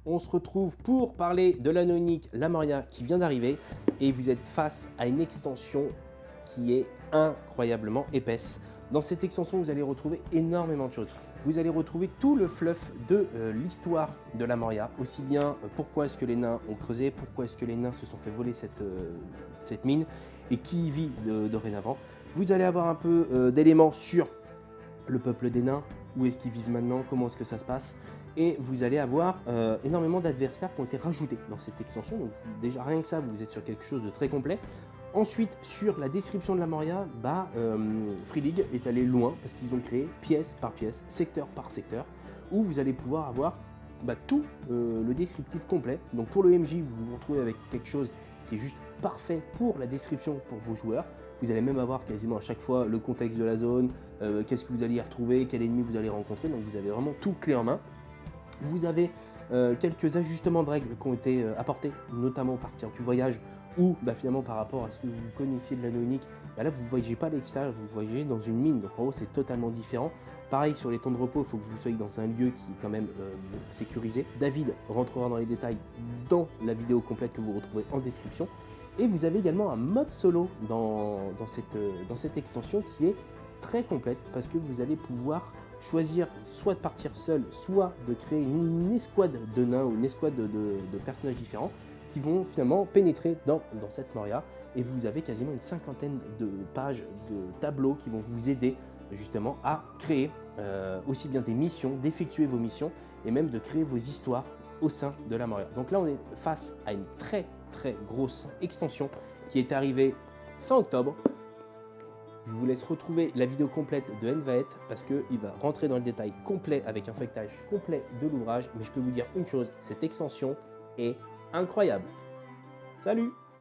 On se retrouve pour parler de l'anneau unique La Moria qui vient d'arriver et vous êtes face à une extension qui est incroyablement épaisse. Dans cette extension, vous allez retrouver énormément de choses. Vous allez retrouver tout le fluff de l'histoire de La Moria, aussi bien pourquoi est-ce que les nains ont creusé, pourquoi est-ce que les nains se sont fait voler cette mine et qui y vit dorénavant. Vous allez avoir un peu d'éléments sur le peuple des nains, où est-ce qu'ils vivent maintenant, comment est-ce que ça se passe. Et vous allez avoir énormément d'adversaires qui ont été rajoutés dans cette extension. Donc déjà rien que ça, vous êtes sur quelque chose de très complet. Ensuite, sur la description de la Moria, Free League est allé loin parce qu'ils ont créé pièce par pièce, secteur par secteur, où vous allez pouvoir avoir tout le descriptif complet. Donc pour le MJ, vous vous retrouvez avec quelque chose qui est juste parfait pour la description pour vos joueurs. Vous allez même avoir quasiment à chaque fois le contexte de la zone, qu'est-ce que vous allez y retrouver, quel ennemi vous allez rencontrer. Donc vous avez vraiment tout clé en main. Vous avez quelques ajustements de règles qui ont été apportés, notamment au partir du voyage, ou finalement par rapport à ce que vous connaissiez de l'anneau unique, là vous ne voyagez pas à l'extérieur, vous voyagez dans une mine, donc en gros c'est totalement différent. Pareil sur les temps de repos, il faut que vous soyez dans un lieu qui est quand même sécurisé. David rentrera dans les détails dans la vidéo complète que vous retrouvez en description. Et vous avez également un mode solo dans cette extension qui est très complète parce que vous allez pouvoir choisir soit de partir seul, soit de créer une escouade de nains ou une escouade de personnages différents qui vont finalement pénétrer dans cette Moria. Et vous avez quasiment une cinquantaine de pages de tableaux qui vont vous aider justement à créer aussi bien des missions, d'effectuer vos missions et même de créer vos histoires au sein de la Moria. Donc là on est face à une très grosse extension qui est arrivée fin octobre. Je vous laisse retrouver la vidéo complète de Envaet parce qu'il va rentrer dans le détail complet avec un feuilletage complet de l'ouvrage. Mais je peux vous dire une chose, cette extension est incroyable. Salut!